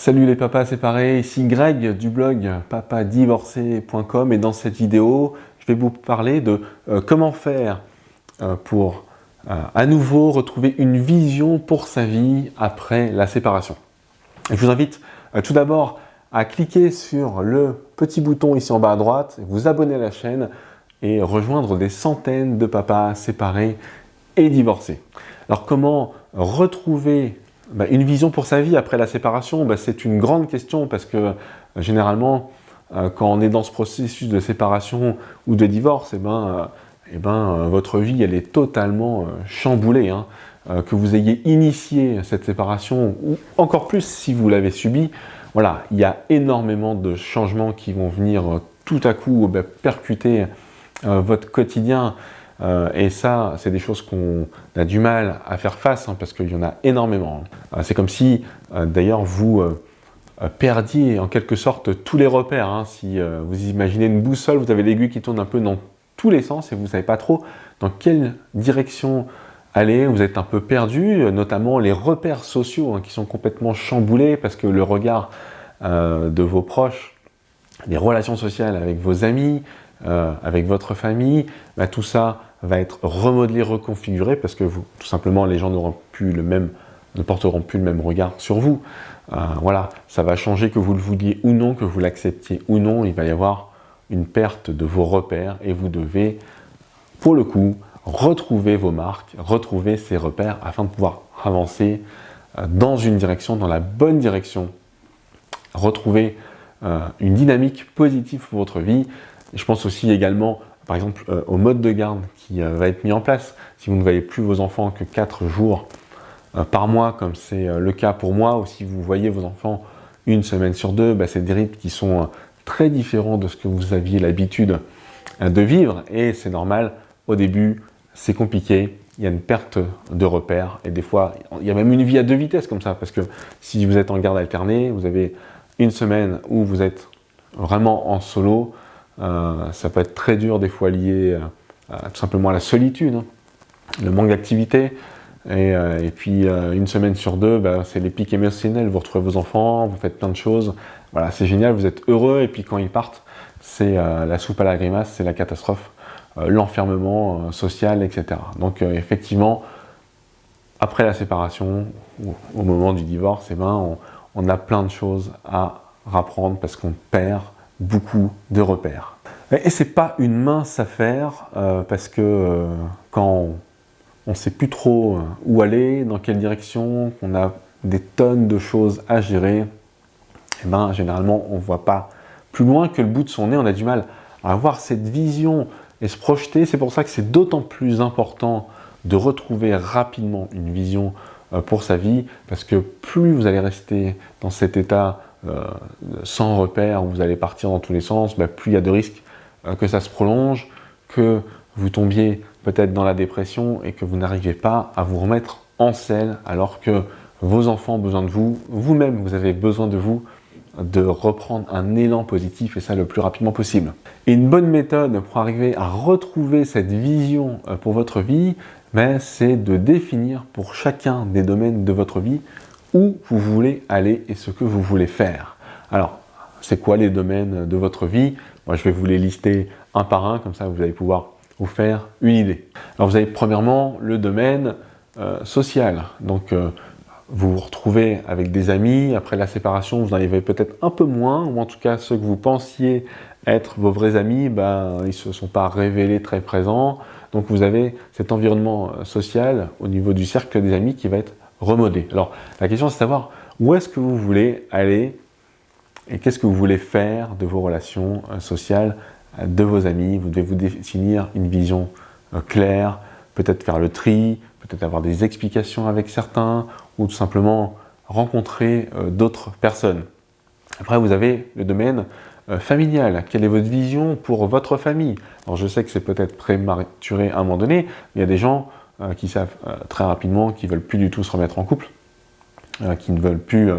Salut les papas séparés, ici Greg du blog papadivorcé.com et dans cette vidéo, je vais vous parler de comment faire pour à nouveau retrouver une vision pour sa vie après la séparation. Et je vous invite tout d'abord à cliquer sur le petit bouton ici en bas à droite, vous abonner à la chaîne et rejoindre des centaines de papas séparés et divorcés. Alors comment retrouver une vision pour sa vie après la séparation, c'est une grande question parce que généralement, quand on est dans ce processus de séparation ou de divorce, votre vie elle est totalement chamboulée. Que vous ayez initié cette séparation ou encore plus si vous l'avez subie, voilà, il y a énormément de changements qui vont venir tout à coup percuter votre quotidien. Et ça, c'est des choses qu'on a du mal à faire face parce qu'il y en a énormément. C'est comme si, d'ailleurs, vous perdiez en quelque sorte tous les repères. Si vous imaginez une boussole, vous avez l'aiguille qui tourne un peu dans tous les sens et vous ne savez pas trop dans quelle direction aller. Vous êtes un peu perdu, notamment les repères sociaux qui sont complètement chamboulés parce que le regard de vos proches, les relations sociales avec vos amis, avec votre famille, tout ça va être remodelé, reconfiguré parce que tout simplement les gens ne porteront plus le même regard sur vous. Voilà, ça va changer que vous le vouliez ou non, que vous l'acceptiez ou non, il va y avoir une perte de vos repères et vous devez, pour le coup, retrouver vos marques, retrouver ces repères afin de pouvoir avancer dans une direction, dans la bonne direction, retrouver une dynamique positive pour votre vie. Et je pense aussi également, par exemple, au mode de garde qui va être mis en place. Si vous ne voyez plus vos enfants que 4 jours par mois, comme c'est le cas pour moi, ou si vous voyez vos enfants une semaine sur deux, c'est des rythmes qui sont très différents de ce que vous aviez l'habitude de vivre. Et c'est normal, au début, c'est compliqué, il y a une perte de repères. Et des fois, il y a même une vie à 2 vitesses comme ça, parce que si vous êtes en garde alternée, vous avez une semaine où vous êtes vraiment en solo, ça peut être très dur des fois lié tout simplement à la solitude, le manque d'activité, et puis une semaine sur deux, c'est les pics émotionnels, vous retrouvez vos enfants, vous faites plein de choses, voilà, c'est génial, vous êtes heureux, et puis quand ils partent, c'est la soupe à la grimace, c'est la catastrophe, l'enfermement social, etc. Donc effectivement, après la séparation, au moment du divorce, on a plein de choses à rapprendre parce qu'on perd beaucoup de repères. Et c'est pas une mince affaire parce que quand on ne sait plus trop où aller, dans quelle direction, qu'on a des tonnes de choses à gérer, généralement on ne voit pas plus loin que le bout de son nez, on a du mal à avoir cette vision et se projeter. C'est pour ça que c'est d'autant plus important de retrouver rapidement une vision pour sa vie, parce que plus vous allez rester dans cet état sans repère, où vous allez partir dans tous les sens, plus il y a de risques que ça se prolonge, que vous tombiez peut-être dans la dépression et que vous n'arrivez pas à vous remettre en selle alors que vos enfants ont besoin de vous, vous-même vous avez besoin de vous, de reprendre un élan positif et ça le plus rapidement possible. Et une bonne méthode pour arriver à retrouver cette vision pour votre vie, c'est de définir pour chacun des domaines de votre vie où vous voulez aller et ce que vous voulez faire. Alors, c'est quoi les domaines de votre vie? Moi, je vais vous les lister un par un, comme ça vous allez pouvoir vous faire une idée. Alors, vous avez premièrement le domaine social. Donc, vous vous retrouvez avec des amis, après la séparation, vous en avez peut-être un peu moins, ou en tout cas ceux que vous pensiez être vos vrais amis, ils ne se sont pas révélés très présents. Donc vous avez cet environnement social au niveau du cercle des amis qui va être remodelé. Alors la question c'est de savoir où est-ce que vous voulez aller et qu'est-ce que vous voulez faire de vos relations sociales, de vos amis. Vous devez vous définir une vision claire, peut-être faire le tri, peut-être avoir des explications avec certains, ou tout simplement rencontrer d'autres personnes. Après, vous avez le domaine familial. Quelle est votre vision pour votre famille? Alors, je sais que c'est peut-être prématuré à un moment donné, mais il y a des gens qui savent très rapidement qu'ils ne veulent plus du tout se remettre en couple, qui ne veulent plus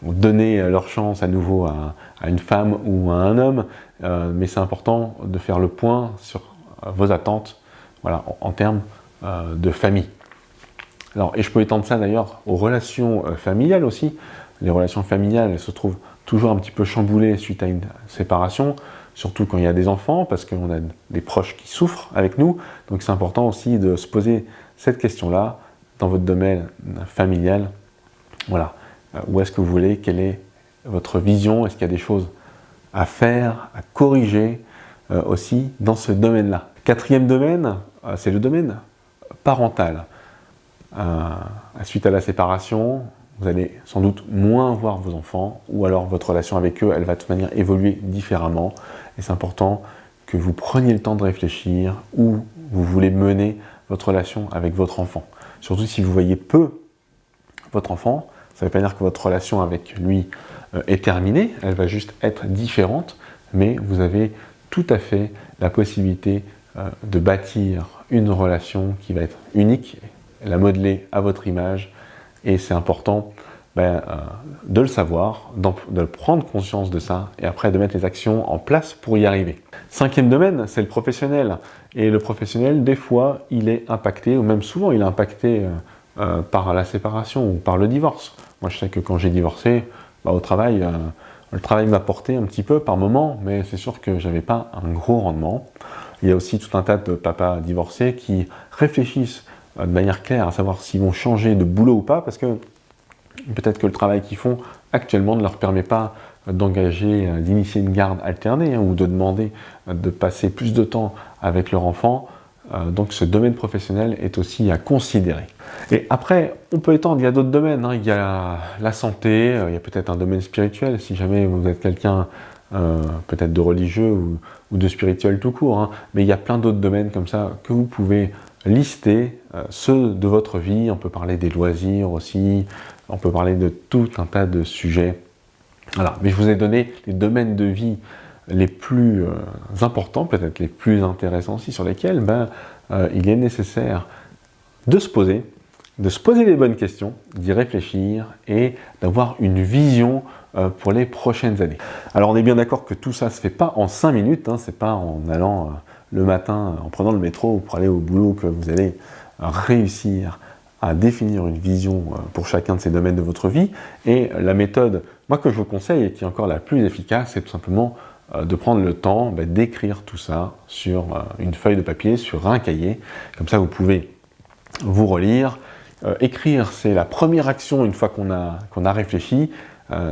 donner leur chance à nouveau à une femme ou à un homme, mais c'est important de faire le point sur vos attentes, voilà, en termes de famille. Alors, et je peux étendre ça d'ailleurs aux relations familiales aussi. Les relations familiales, elles se trouvent toujours un petit peu chamboulées suite à une séparation, surtout quand il y a des enfants, parce qu'on a des proches qui souffrent avec nous. Donc c'est important aussi de se poser cette question-là dans votre domaine familial. Voilà, où est-ce que vous voulez, quelle est votre vision, est-ce qu'il y a des choses à faire, à corriger aussi dans ce domaine-là. Quatrième domaine, c'est le domaine parental. Suite à la séparation, vous allez sans doute moins voir vos enfants, ou alors votre relation avec eux, elle va de toute manière évoluer différemment. Et c'est important que vous preniez le temps de réfléchir où vous voulez mener votre relation avec votre enfant. Surtout si vous voyez peu votre enfant, ça ne veut pas dire que votre relation avec lui est terminée, elle va juste être différente, mais vous avez tout à fait la possibilité de bâtir une relation qui va être unique, la modeler à votre image, et c'est important de le savoir, de prendre conscience de ça, et après de mettre les actions en place pour y arriver. Cinquième domaine, c'est le professionnel. Et le professionnel, des fois, il est impacté, ou même souvent, il est impacté par la séparation ou par le divorce. Moi, je sais que quand j'ai divorcé, au travail, le travail m'a porté un petit peu par moment, mais c'est sûr que j'avais pas un gros rendement. Il y a aussi tout un tas de papas divorcés qui réfléchissent de manière claire à savoir s'ils vont changer de boulot ou pas, parce que peut-être que le travail qu'ils font actuellement ne leur permet pas d'initier une garde alternée, ou de demander de passer plus de temps avec leur enfant. Donc ce domaine professionnel est aussi à considérer. Et après, on peut étendre, il y a d'autres domaines, il y a la santé, il y a peut-être un domaine spirituel, si jamais vous êtes quelqu'un peut-être de religieux ou de spirituel tout court, mais il y a plein d'autres domaines comme ça que vous pouvez lister, ceux de votre vie. On peut parler des loisirs aussi, on peut parler de tout un tas de sujets. Voilà, mais je vous ai donné les domaines de vie les plus importants, peut-être les plus intéressants aussi, sur lesquels il est nécessaire de se poser les bonnes questions, d'y réfléchir et d'avoir une vision pour les prochaines années. Alors on est bien d'accord que tout ça ne se fait pas en 5 minutes, c'est pas en allant le matin, en prenant le métro pour aller au boulot que vous allez réussir à définir une vision pour chacun de ces domaines de votre vie. Et la méthode, moi, que je vous conseille et qui est encore la plus efficace, c'est tout simplement de prendre le temps d'écrire tout ça sur une feuille de papier, sur un cahier. Comme ça, vous pouvez vous relire. Écrire, c'est la première action une fois qu'on a réfléchi.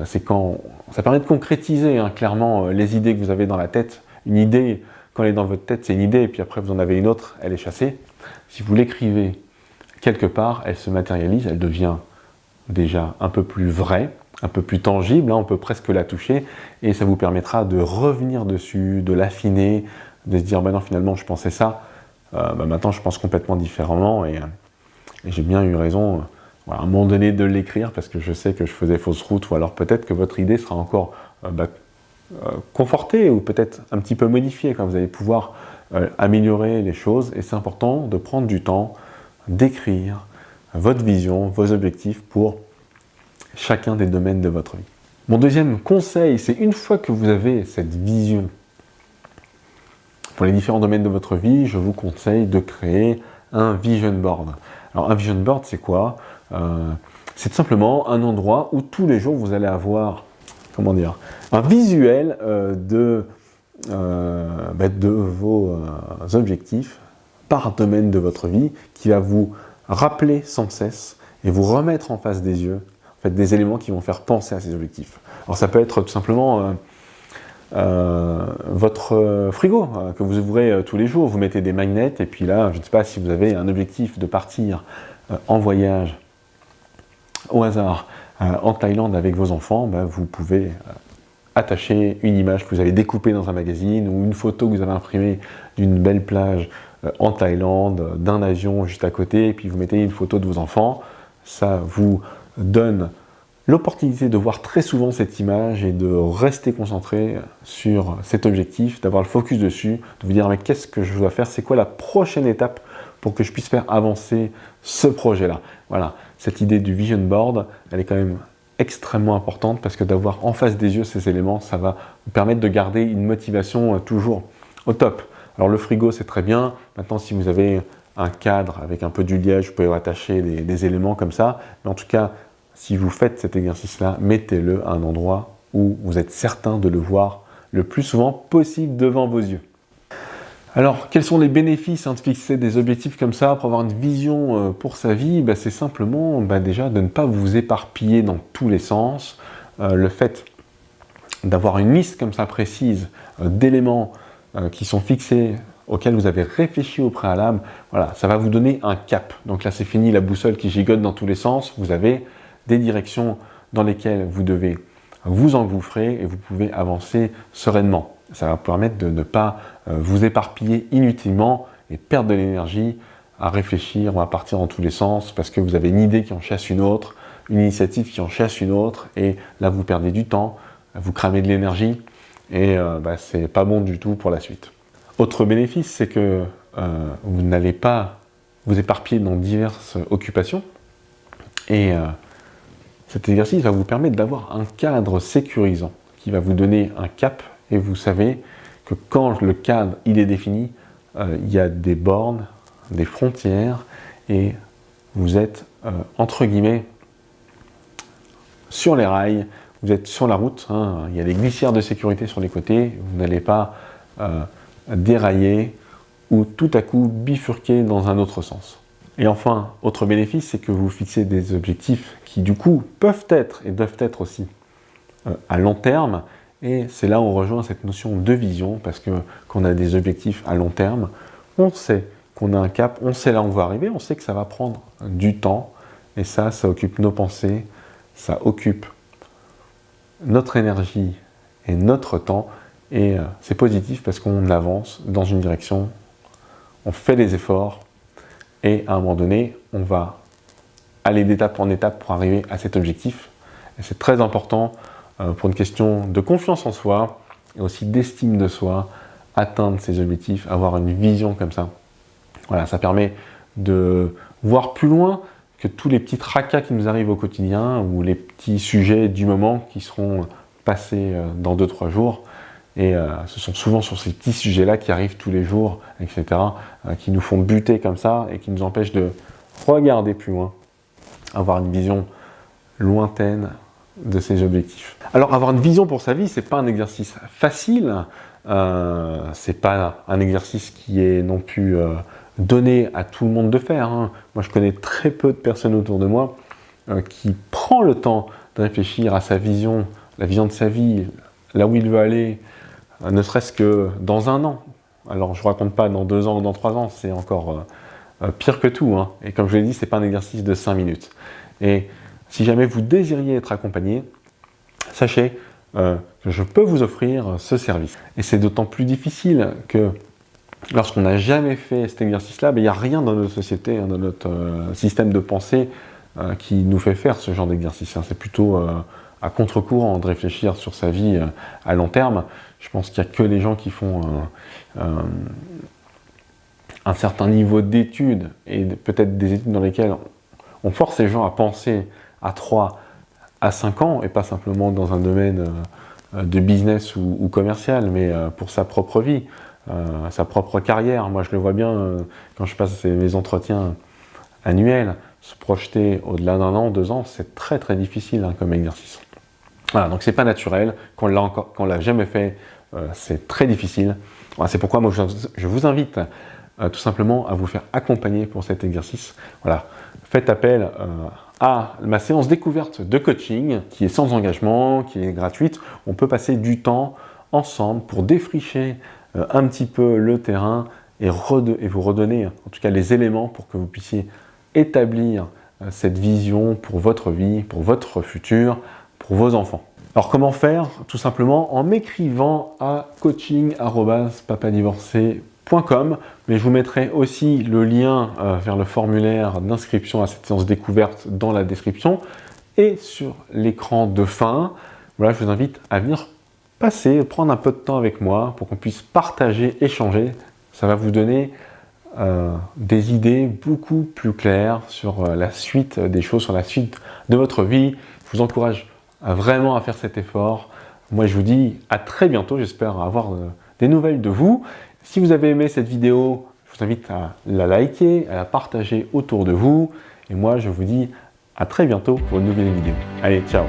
C'est quand ça permet de concrétiser clairement les idées que vous avez dans la tête. Une idée, quand elle est dans votre tête, c'est une idée, et puis après vous en avez une autre, elle est chassée. Si vous l'écrivez quelque part, elle se matérialise, elle devient déjà un peu plus vraie, un peu plus tangible, on peut presque la toucher, et ça vous permettra de revenir dessus, de l'affiner, de se dire, non, finalement, je pensais ça, maintenant je pense complètement différemment, et j'ai bien eu raison, à un moment donné, de l'écrire, parce que je sais que je faisais fausse route, ou alors peut-être que votre idée sera encore confortée, ou peut-être un petit peu modifiée, quand vous allez pouvoir améliorer les choses, et c'est important de prendre du temps, d'écrire votre vision, vos objectifs pour chacun des domaines de votre vie. Mon deuxième conseil, c'est une fois que vous avez cette vision pour les différents domaines de votre vie, je vous conseille de créer un vision board. Alors un vision board, c'est quoi ? C'est tout simplement un endroit où tous les jours vous allez avoir, un visuel de vos objectifs par domaine de votre vie, qui va vous rappeler sans cesse et vous remettre en face des yeux des éléments qui vont faire penser à ces objectifs. Alors ça peut être tout simplement votre frigo que vous ouvrez tous les jours, vous mettez des magnets, et puis là, je ne sais pas si vous avez un objectif de partir en voyage au hasard en Thaïlande avec vos enfants, vous pouvez attacher une image que vous avez découpée dans un magazine, ou une photo que vous avez imprimée d'une belle plage en Thaïlande, d'un avion juste à côté, et puis vous mettez une photo de vos enfants. Ça vous donne l'opportunité de voir très souvent cette image et de rester concentré sur cet objectif, d'avoir le focus dessus, de vous dire mais qu'est-ce que je dois faire, c'est quoi la prochaine étape pour que je puisse faire avancer ce projet-là. Voilà, cette idée du vision board, elle est quand même extrêmement importante, parce que d'avoir en face des yeux ces éléments, ça va vous permettre de garder une motivation toujours au top. Alors le frigo, c'est très bien. Maintenant, si vous avez un cadre avec un peu du liège, vous pouvez attacher des éléments comme ça. Mais en tout cas, si vous faites cet exercice-là, mettez-le à un endroit où vous êtes certain de le voir le plus souvent possible devant vos yeux. Alors, quels sont les bénéfices de fixer des objectifs comme ça pour avoir une vision pour sa vie? C'est simplement déjà de ne pas vous éparpiller dans tous les sens. Le fait d'avoir une liste comme ça précise d'éléments qui sont fixés, auxquels vous avez réfléchi au préalable, voilà, ça va vous donner un cap. Donc là, c'est fini la boussole qui gigote dans tous les sens. Vous avez des directions dans lesquelles vous devez vous engouffrer et vous pouvez avancer sereinement. Ça va vous permettre de ne pas vous éparpiller inutilement et perdre de l'énergie à réfléchir ou à partir dans tous les sens parce que vous avez une idée qui en chasse une autre, une initiative qui en chasse une autre, et là vous perdez du temps, vous cramez de l'énergie et c'est pas bon du tout pour la suite. Autre bénéfice, c'est que vous n'allez pas vous éparpiller dans diverses occupations et cet exercice va vous permettre d'avoir un cadre sécurisant qui va vous donner un cap, et vous savez que quand le cadre il est défini, il y a des bornes, des frontières, et vous êtes entre guillemets sur les rails, vous êtes sur la route, il y a des glissières de sécurité sur les côtés, vous n'allez pas dérailler ou tout à coup bifurquer dans un autre sens. Et enfin, autre bénéfice, c'est que vous fixez des objectifs qui du coup peuvent être et doivent être aussi à long terme, et c'est là où on rejoint cette notion de vision, parce que quand on a des objectifs à long terme, on sait qu'on a un cap, on sait là où on va arriver, on sait que ça va prendre du temps, et ça occupe nos pensées, ça occupe notre énergie et notre temps, et c'est positif parce qu'on avance dans une direction, on fait des efforts, et à un moment donné, on va aller d'étape en étape pour arriver à cet objectif. Et c'est très important pour une question de confiance en soi et aussi d'estime de soi, atteindre ces objectifs, avoir une vision comme ça. Voilà, ça permet de voir plus loin que tous les petits tracas qui nous arrivent au quotidien ou les petits sujets du moment qui seront passés dans 2-3 jours. Et ce sont souvent sur ces petits sujets-là qui arrivent tous les jours, etc., qui nous font buter comme ça et qui nous empêchent de regarder plus loin, avoir une vision lointaine de ses objectifs. Alors, avoir une vision pour sa vie, c'est pas un exercice facile, c'est pas un exercice qui est non plus donné à tout le monde de faire. Moi, je connais très peu de personnes autour de moi qui prend le temps de réfléchir à sa vision, la vision de sa vie, là où il veut aller, ne serait-ce que dans 1 an. Alors, je ne raconte pas dans 2 ans ou dans 3 ans, c'est encore pire que tout. Et comme je l'ai dit, ce n'est pas un exercice de 5 minutes. Et si jamais vous désiriez être accompagné, sachez que je peux vous offrir ce service. Et c'est d'autant plus difficile que lorsqu'on n'a jamais fait cet exercice-là, il n'y a rien dans notre société, dans notre système de pensée qui nous fait faire ce genre d'exercice. C'est plutôt à contre-courant de réfléchir sur sa vie à long terme. Je pense qu'il n'y a que les gens qui font un certain niveau d'études, et peut-être des études dans lesquelles on force les gens à penser à 3 à 5 ans, et pas simplement dans un domaine de business ou commercial, mais pour sa propre vie, sa propre carrière. Moi, je le vois bien quand je passe mes entretiens annuels, se projeter au-delà d'1 an, 2 ans, c'est très très difficile comme exercice. Voilà, donc c'est pas naturel, qu'on l'a jamais fait, c'est très difficile. Voilà, c'est pourquoi moi je vous invite tout simplement à vous faire accompagner pour cet exercice. Voilà, faites appel à ma séance découverte de coaching qui est sans engagement, qui est gratuite. On peut passer du temps ensemble pour défricher un petit peu le terrain et vous redonner en tout cas les éléments pour que vous puissiez établir cette vision pour votre vie, pour votre futur, pour vos enfants. Alors comment faire? Tout simplement en m'écrivant à coaching@papadivorcé.com, mais je vous mettrai aussi le lien vers le formulaire d'inscription à cette séance découverte dans la description et sur l'écran de fin. Voilà, je vous invite à venir prendre un peu de temps avec moi pour qu'on puisse partager, échanger. Ça va vous donner des idées beaucoup plus claires sur la suite des choses, sur la suite de votre vie. Je vous encourage vraiment à faire cet effort. Moi, je vous dis à très bientôt. J'espère avoir des nouvelles de vous. Si vous avez aimé cette vidéo, Je vous invite à la liker, à la partager autour de vous. Et moi, je vous dis à très bientôt pour une nouvelle vidéo. Allez, ciao!